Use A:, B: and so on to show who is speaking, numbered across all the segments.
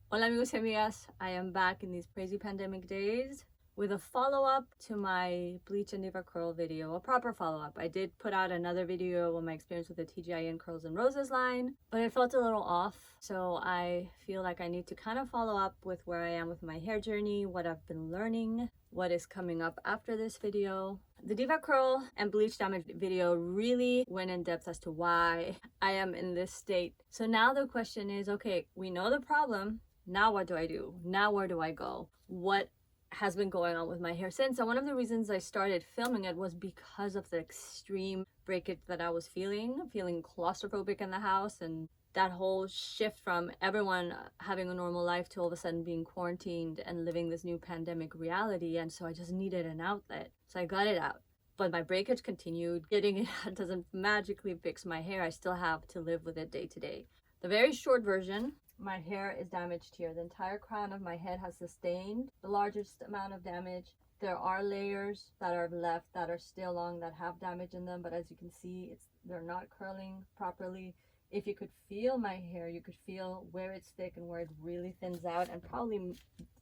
A: Hola amigos y amigas, I am back in these crazy pandemic days with a follow-up to my Bleach and Deva Curl video, a proper follow-up. I did put out another video on my experience with the TGIN Curls and Roses line, but it felt a little off, so I feel like I need to kind of follow up with where I am with my hair journey, what I've been learning, what is coming up after this video. The Deva Curl and Bleach Damage video really went in depth as to why I am in this state. So now the question is, okay, we know the problem. Now what do I do? Now where do I go? What has been going on with my hair since? And one of the reasons I started filming it was because of the extreme breakage that I was feeling claustrophobic in the house, and that whole shift from everyone having a normal life to all of a sudden being quarantined and living this new pandemic reality. And so I just needed an outlet. So I got it out. But my breakage continued. Getting it out doesn't magically fix my hair. I still have to live with it day to day. The very short version, my hair is damaged here. The entire crown of my head has sustained the largest amount of damage. There are layers that are left that are still long that have damage in them, but as you can see, they're not curling properly. If you could feel my hair, you could feel where it's thick and where it really thins out, and probably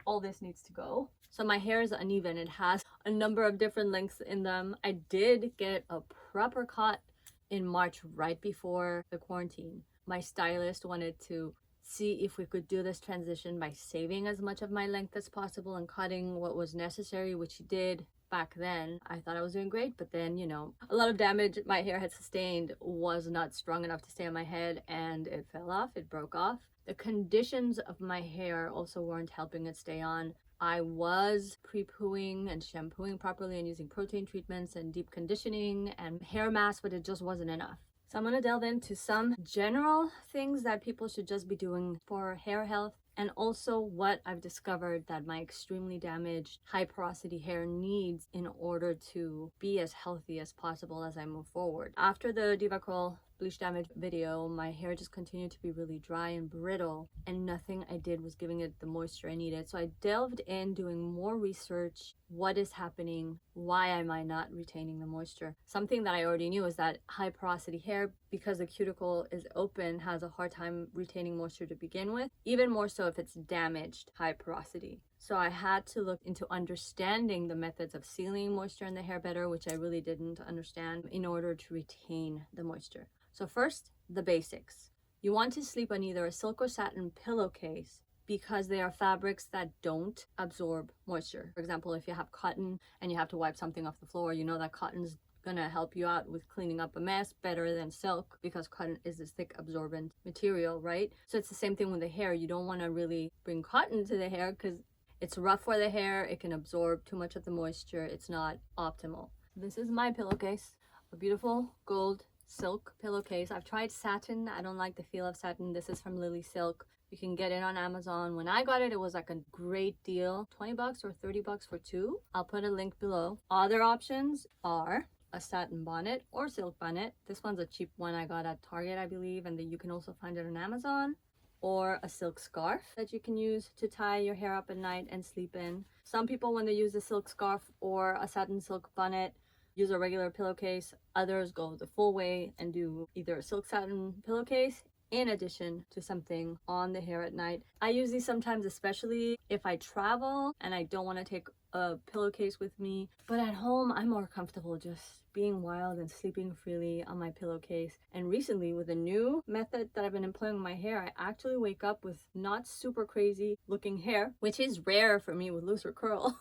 A: all this needs to go. So my hair is uneven. It has a number of different lengths in them. I did get a proper cut in March right before the quarantine. My stylist wanted to see if we could do this transition by saving as much of my length as possible and cutting what was necessary, which he did back then. I thought I was doing great, but then, you know, a lot of damage my hair had sustained was not strong enough to stay on my head, and it fell off, it broke off. The conditions of my hair also weren't helping it stay on. I was pre-pooing and shampooing properly and using protein treatments and deep conditioning and hair masks, but it just wasn't enough. So I'm going to delve into some general things that people should just be doing for hair health, and also what I've discovered that my extremely damaged high porosity hair needs in order to be as healthy as possible as I move forward. After the Deva Curl Bleach Damage video, my hair just continued to be really dry and brittle, and nothing I did was giving it the moisture I needed. So I delved in doing more research. What is happening? Why am I not retaining the moisture? Something that I already knew is that high porosity hair, because the cuticle is open, has a hard time retaining moisture to begin with, even more so if it's damaged high porosity. So I had to look into understanding the methods of sealing moisture in the hair better, which I really didn't understand, in order to retain the moisture. So first, the basics. You want to sleep on either a silk or satin pillowcase because they are fabrics that don't absorb moisture. For example, if you have cotton and you have to wipe something off the floor, you know that cotton's gonna help you out with cleaning up a mess better than silk, because cotton is this thick absorbent material, right? So it's the same thing with the hair. You don't want to really bring cotton to the hair because it's rough for the hair. It can absorb too much of the moisture. It's not optimal. This is my pillowcase, a beautiful gold silk pillowcase. I've tried satin. I don't like the feel of satin. This is from Lily Silk. You can get it on Amazon. When I got it, it was like a great deal, 20 bucks or 30 bucks for two. I'll put a link below. Other options are a satin bonnet or silk bonnet. This one's a cheap one I got at Target, I believe, and then you can also find it on Amazon. Or a silk scarf that you can use to tie your hair up at night and sleep in. Some people, when they use a silk scarf or a satin silk bonnet, use a regular pillowcase. Others go the full way and do either a silk satin pillowcase in addition to something on the hair at night. I use these sometimes, especially if I travel and I don't want to take a pillowcase with me. But at home, I'm more comfortable just being wild and sleeping freely on my pillowcase. And recently, with a new method that I've been employing with my hair, I actually wake up with not super crazy looking hair, which is rare for me with looser curls.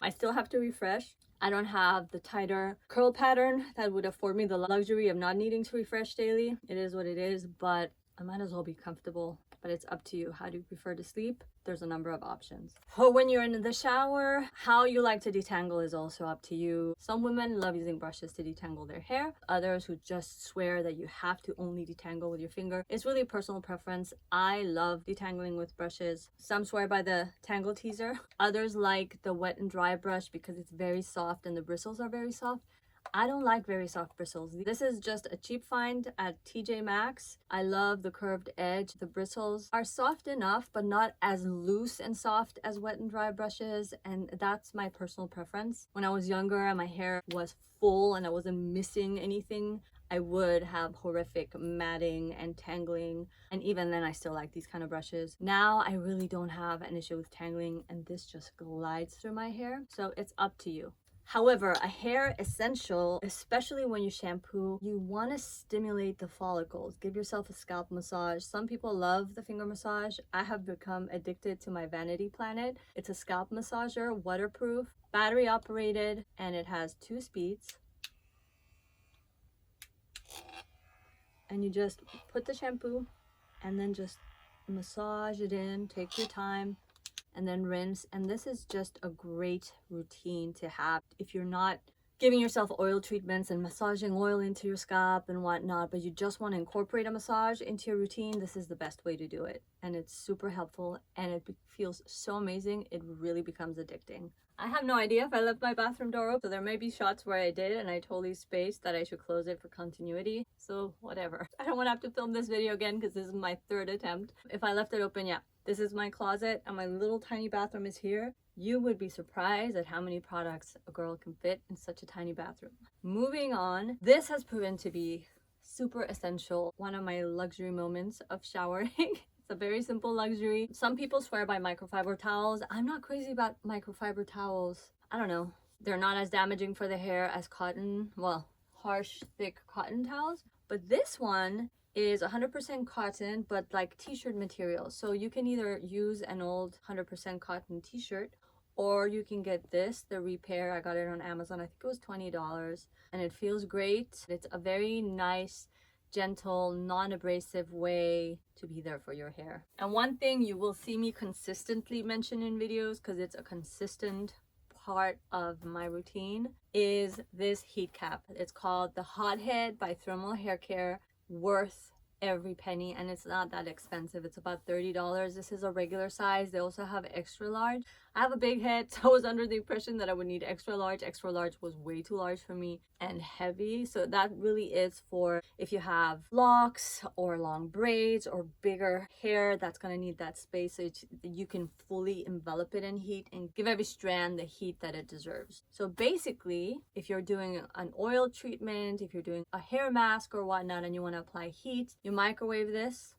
A: I still have to refresh. I don't have the tighter curl pattern that would afford me the luxury of not needing to refresh daily. It is what it is, but I might as well be comfortable. But it's up to you. How do you prefer to sleep? There's a number of options. For when you're in the shower, how you like to detangle is also up to you. Some women love using brushes to detangle their hair. Others who just swear that you have to only detangle with your finger. It's really personal preference. I love detangling with brushes. Some swear by the tangle teaser. Others like the wet and dry brush because it's very soft and the bristles are very soft. I don't like very soft bristles. This is just a cheap find at TJ Maxx. I love the curved edge. The bristles are soft enough, but not as loose and soft as wet and dry brushes, and that's my personal preference. When I was younger and my hair was full and I wasn't missing anything, I would have horrific matting and tangling, and even then I still like these kind of brushes. Now I really don't have an issue with tangling, and this just glides through my hair, so it's up to you. However, a hair essential, especially when you shampoo, you want to stimulate the follicles. Give yourself a scalp massage. Some people love the finger massage. I have become addicted to my Vanity Planet. It's a scalp massager, waterproof, battery operated, and it has 2 speeds. And you just put the shampoo and then just massage it in, take your time, and then rinse. And this is just a great routine to have if you're not giving yourself oil treatments and massaging oil into your scalp and whatnot, but you just want to incorporate a massage into your routine. This is the best way to do it, and it's super helpful, and it feels so amazing. It really becomes addicting. I have no idea if I left my bathroom door open, so there may be shots where I did and I totally spaced that I should close it for continuity, so whatever. I don't want to have to film this video again because this is my 3rd attempt. If I left it open, yeah, this is my closet and my little tiny bathroom is here. You would be surprised at how many products a girl can fit in such a tiny bathroom. Moving on, this has proven to be super essential. One of my luxury moments of showering. It's a very simple luxury. Some people swear by microfiber towels. I'm not crazy about microfiber towels. I don't know. They're not as damaging for the hair as cotton, well, harsh, thick cotton towels. But this one is 100% cotton, but like t-shirt material. So you can either use an old 100% cotton t-shirt, or you can get this, the Repair. I got it on Amazon. I think it was $20, and it feels great. It's a very nice, gentle, non-abrasive way to be there for your hair. And one thing you will see me consistently mention in videos, because it's a consistent part of my routine, is this heat cap. It's called the Hothead by Thermal Hair Care. Worth every penny, and it's not that expensive. It's about $30. This is a regular size. They also have extra large. I have a big head, so I was under the impression that I would need extra large. Extra large was way too large for me and heavy, so that really is for if you have locks or long braids or bigger hair that's going to need that space, so you can fully envelop it in heat and give every strand the heat that it deserves. So basically, if you're doing an oil treatment, if you're doing a hair mask or whatnot and you want to apply heat, you microwave this,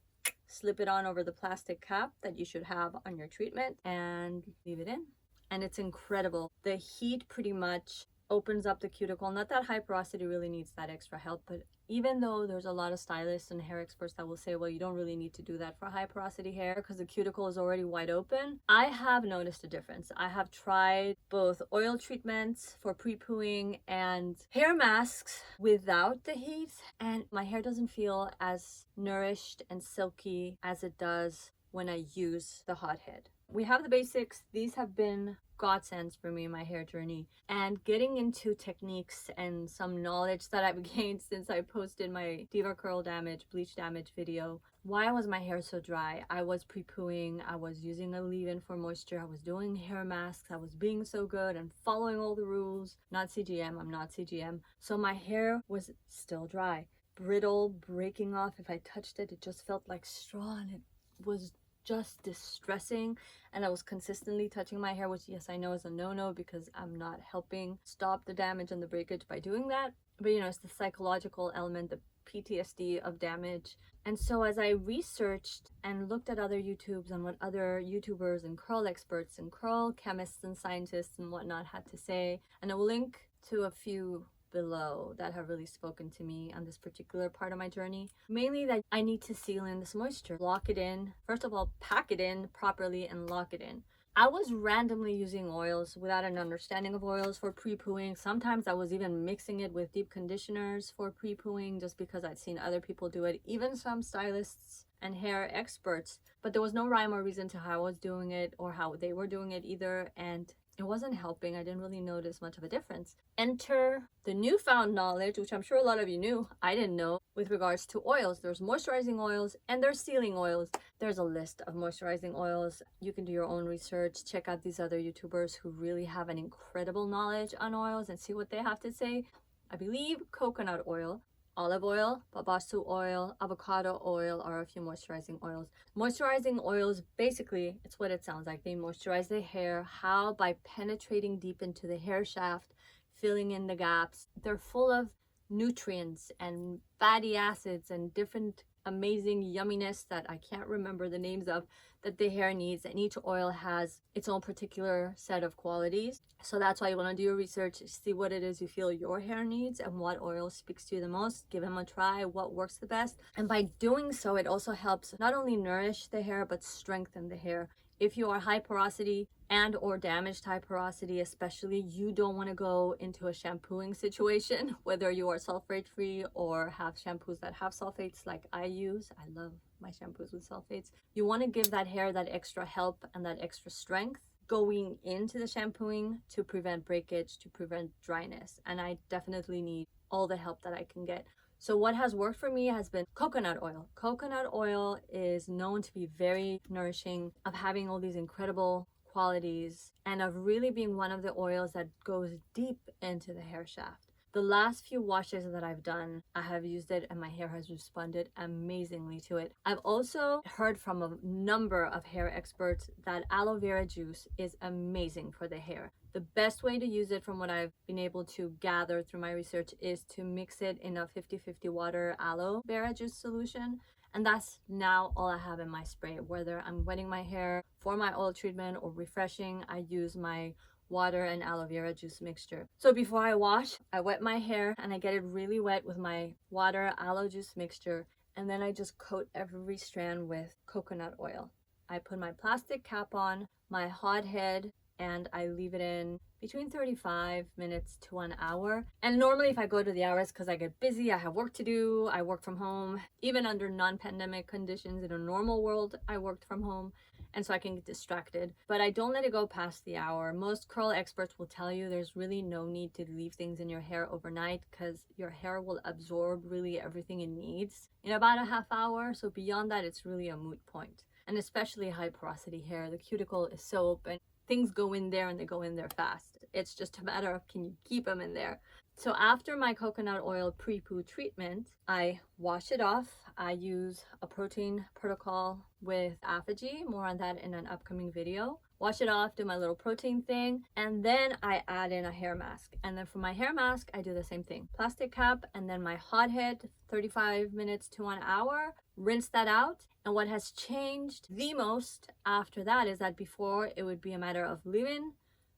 A: slip it on over the plastic cap that you should have on your treatment, and leave it in. And it's incredible. The heat pretty much opens up the cuticle. Not that high porosity really needs that extra help, but even though there's a lot of stylists and hair experts that will say, well, you don't really need to do that for high porosity hair because the cuticle is already wide open, I have noticed a difference. I have tried both oil treatments for pre-pooing and hair masks without the heat, and my hair doesn't feel as nourished and silky as it does when I use the Hothead. We have the basics. These have been godsends for me in my hair journey, and getting into techniques and some knowledge that I've gained since I posted my Deva Curl damage, bleach damage video. Why was my hair so dry? I was pre-pooing, I was using a leave-in for moisture, I was doing hair masks, I was being so good and following all the rules. Not CGM, I'm not CGM. So my hair was still dry, brittle, breaking off. If I touched it, it just felt like straw, and it was just distressing. And I was consistently touching my hair, which yes, I know is a no-no because I'm not helping stop the damage and the breakage by doing that. But you know, it's the psychological element, the PTSD of damage. And so as I researched and looked at other YouTubes and what other YouTubers and curl experts and curl chemists and scientists and whatnot had to say, and I will link to a few below that have really spoken to me on this particular part of my journey. Mainly that I need to seal in this moisture, lock it in. First of all, pack it in properly and lock it in. I was randomly using oils without an understanding of oils for pre-pooing. Sometimes I was even mixing it with deep conditioners for pre-pooing just because I'd seen other people do it, even some stylists and hair experts. But there was no rhyme or reason to how I was doing it or how they were doing it either, and it wasn't helping. I didn't really notice much of a difference. Enter the newfound knowledge, which I'm sure a lot of you knew, I didn't know, with regards to oils. There's moisturizing oils and there's sealing oils. There's a list of moisturizing oils. You can do your own research, check out these other YouTubers who really have an incredible knowledge on oils and see what they have to say. I believe coconut oil, olive oil, babasu oil, avocado oil are a few moisturizing oils. Moisturizing oils, basically, it's what it sounds like. They moisturize the hair. How? By penetrating deep into the hair shaft, filling in the gaps. They're full of nutrients and fatty acids and different amazing yumminess that I can't remember the names of that the hair needs, and each oil has its own particular set of qualities. So that's why you want to do your research, see what it is you feel your hair needs and what oil speaks to you the most. Give them a try, what works the best. And by doing so, it also helps not only nourish the hair but strengthen the hair. If you are high porosity and or damaged high porosity especially, you don't want to go into a shampooing situation, whether you are sulfate free or have shampoos that have sulfates like I use. I love my shampoos with sulfates. You want to give that hair that extra help and that extra strength going into the shampooing to prevent breakage, to prevent dryness. And I definitely need all the help that I can get. So what has worked for me has been coconut oil. Coconut oil is known to be very nourishing, of having all these incredible qualities, and of really being one of the oils that goes deep into the hair shaft. The last few washes that I've done, I have used it and my hair has responded amazingly to it. I've also heard from a number of hair experts that aloe vera juice is amazing for the hair. The best way to use it, from what I've been able to gather through my research, is to mix it in a 50-50 water aloe vera juice solution. And that's now all I have in my spray. Whether I'm wetting my hair for my oil treatment or refreshing, I use my water and aloe vera juice mixture. So before I wash, I wet my hair and I get it really wet with my water aloe juice mixture. And then I just coat every strand with coconut oil. I put my plastic cap on, my hot head, and I leave it in between 35 minutes to 1 hour. And normally if I go to the hours, because I get busy, I have work to do, I work from home. Even under non-pandemic conditions in a normal world, I worked from home. And so I can get distracted, but I don't let it go past the hour. Most curl experts will tell you there's really no need to leave things in your hair overnight, because your hair will absorb really everything it needs in about a half hour. So beyond that, it's really a moot point. And especially high porosity hair, the cuticle is so open. Things go in there and they go in there fast. It's just a matter of, can you keep them in there? So after my coconut oil pre-poo treatment, I wash it off. I use a protein protocol with Apogee, more on that in an upcoming video. Wash it off, do my little protein thing, and then I add in a hair mask. And then for my hair mask, I do the same thing. Plastic cap, and then my hot head, 35 minutes to 1 hour. Rinse that out. And what has changed the most after that is that before it would be a matter of leave-in,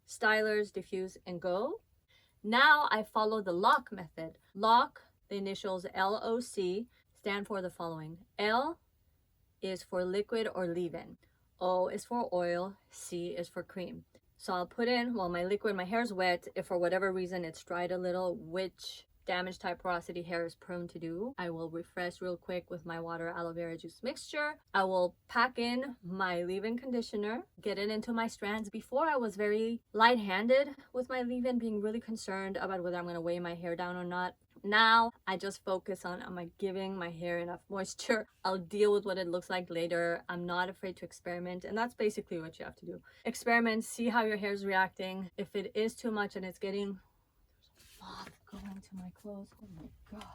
A: stylers, diffuse, and go. Now I follow the Loc method. Loc, the initials LOC, stand for the following. L is for liquid or leave-in. O is for oil. C is for cream. So I'll put in, well, my liquid, my hair's wet. If for whatever reason it's dried a little, which damaged high porosity hair is prone to do, I will refresh real quick with my water aloe vera juice mixture. I will pack in my leave-in conditioner, get it into my strands. Before, I was very light-handed with my leave-in, being really concerned about whether I'm going to weigh my hair down or not. Now I just focus on, am I giving my hair enough moisture? I'll deal with what it looks like later. I'm not afraid to experiment, and that's basically what you have to do. Experiment, see how your hair is reacting. If it is too much and it's getting moth going to my clothes, oh my god.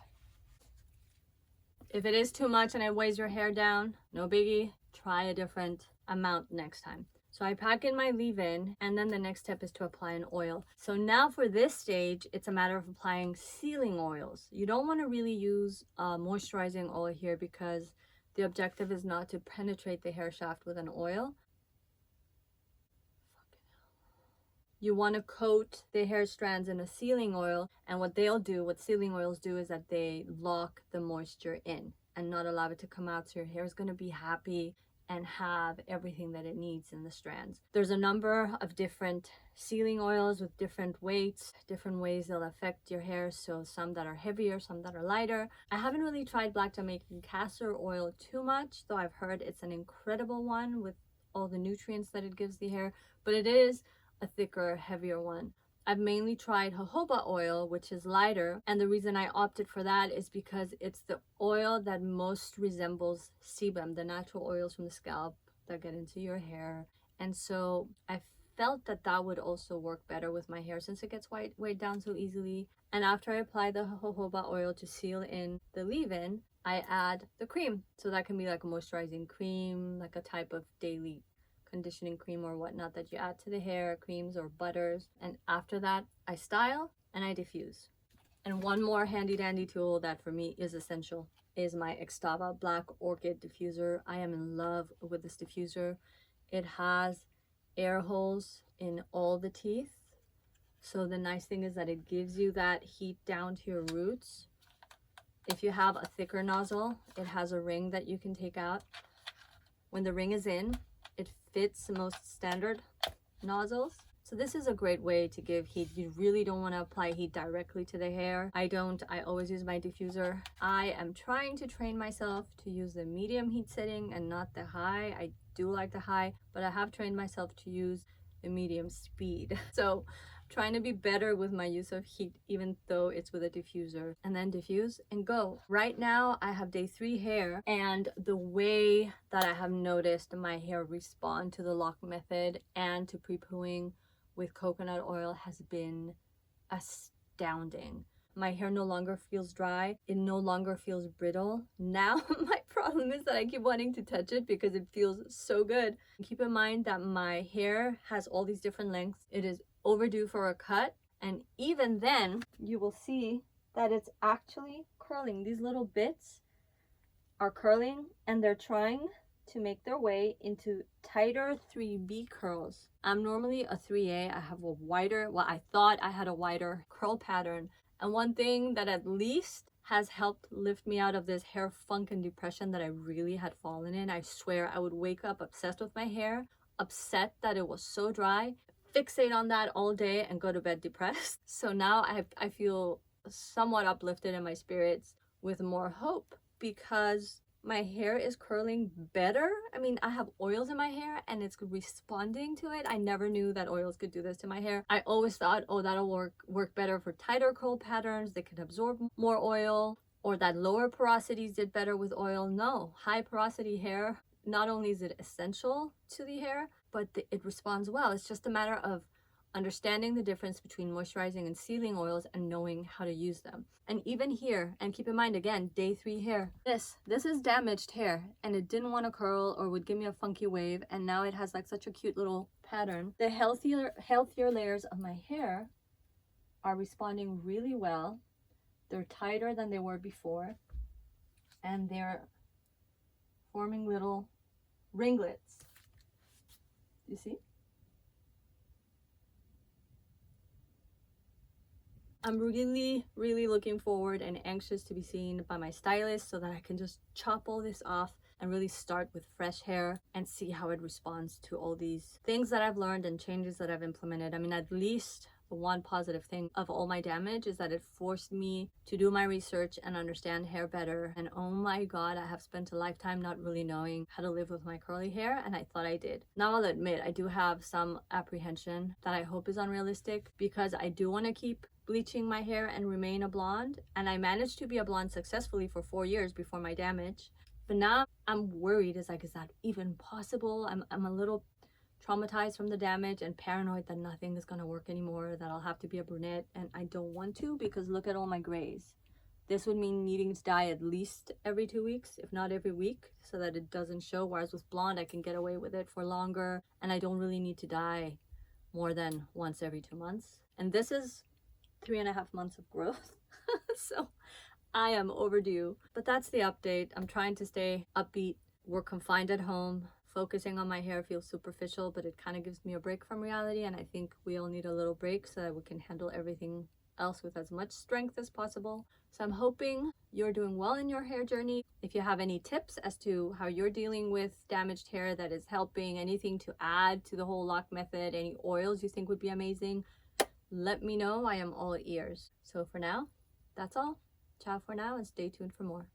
A: If it is too much and it weighs your hair down, no biggie, try a different amount next time. So I pack in my leave-in, and then the next step is to apply an oil. So now for this stage, it's a matter of applying sealing oils. You don't want to really use moisturizing oil here, because the objective is not to penetrate the hair shaft with an oil. You want to coat the hair strands in a sealing oil, and what sealing oils do is that they lock the moisture in and not allow it to come out, so your hair is going to be happy and have everything that it needs in the strands. There's a number of different sealing oils with different weights, different ways they'll affect your hair. So some that are heavier, some that are lighter. I haven't really tried black Jamaican castor oil too much, though I've heard it's an incredible one with all the nutrients that it gives the hair, but it is a thicker, heavier one. I've mainly tried jojoba oil, which is lighter, and the reason I opted for that is because it's the oil that most resembles sebum, the natural oils from the scalp that get into your hair. And so I felt that that would also work better with my hair, since it gets weighed down so easily. And after I apply the jojoba oil to seal in the leave-in, I add the cream. So that can be like a moisturizing cream, like a type of daily conditioning cream or whatnot that you add to the hair, creams or butters. And after that, I style and I diffuse. And one more handy dandy tool that for me is essential is my Xtava Black Orchid diffuser. I am in love with this diffuser. It has air holes in all the teeth. So the nice thing is that it gives you that heat down to your roots. If you have a thicker nozzle, it has a ring that you can take out. When the ring is in, it fits most standard nozzles. So this is a great way to give heat. You really don't want to apply heat directly to the hair. I always use my diffuser. I am trying to train myself to use the medium heat setting and not the high. I do like the high, but I have trained myself to use the medium speed. So trying to be better with my use of heat, even though it's with a diffuser. And then diffuse and go. Right now I have day 3 hair, and the way that I have noticed my hair respond to the Loc Method and to pre-pooing with coconut oil has been astounding. My hair no longer feels dry. It no longer feels brittle. Now my problem is that I keep wanting to touch it because it feels so good. Keep in mind that my hair has all these different lengths. It is overdue for a cut, and even then you will see that it's actually curling. These little bits are curling, and they're trying to make their way into tighter 3B curls. I'm normally a 3A. I have a wider, well, I thought I had a wider curl pattern. And one thing that at least has helped lift me out of this hair funk and depression that I really had fallen in. I swear I would wake up obsessed with my hair, upset that it was so dry, fixate on that all day, and go to bed depressed. So now I feel somewhat uplifted in my spirits with more hope because my hair is curling better. I mean, I have oils in my hair and it's responding to it. I never knew that oils could do this to my hair. I always thought, oh, that'll work better for tighter curl patterns. They can absorb more oil, or that lower porosities did better with oil. No, high porosity hair, not only is it essential to the hair, but it responds well. It's just a matter of understanding the difference between moisturizing and sealing oils and knowing how to use them. And even here, and keep in mind again, day 3 hair, this is damaged hair, and it didn't want to curl or would give me a funky wave, and now it has like such a cute little pattern. The healthier layers of my hair are responding really well. They're tighter than they were before, and they're forming little ringlets. You see? I'm really looking forward and anxious to be seen by my stylist so that I can just chop all this off and really start with fresh hair and see how it responds to all these things that I've learned and changes that I've implemented. I mean, at least the one positive thing of all my damage is that it forced me to do my research and understand hair better. And oh my god, I have spent a lifetime not really knowing how to live with my curly hair, and I thought I did. Now I'll admit I do have some apprehension that I hope is unrealistic, because I do want to keep bleaching my hair and remain a blonde, and I managed to be a blonde successfully for 4 years before my damage. But now I'm worried, is that even possible? I'm a little traumatized from the damage and paranoid that nothing is going to work anymore, that I'll have to be a brunette, and I don't want to, because look at all my grays. This would mean needing to dye at least every 2 weeks, if not every week, so that it doesn't show, whereas with blonde I can get away with it for longer, and I don't really need to dye more than once every 2 months. And this is 3.5 months of growth. So I am overdue. But that's the update. I'm trying to stay upbeat. We're confined at home. Focusing on my hair feels superficial, but it kind of gives me a break from reality, and I think we all need a little break so that we can handle everything else with as much strength as possible. So I'm hoping you're doing well in your hair journey. If you have any tips as to how you're dealing with damaged hair that is helping, anything to add to the whole Loc Method, any oils you think would be amazing, let me know. I am all ears. So for now, that's all. Ciao for now, and stay tuned for more.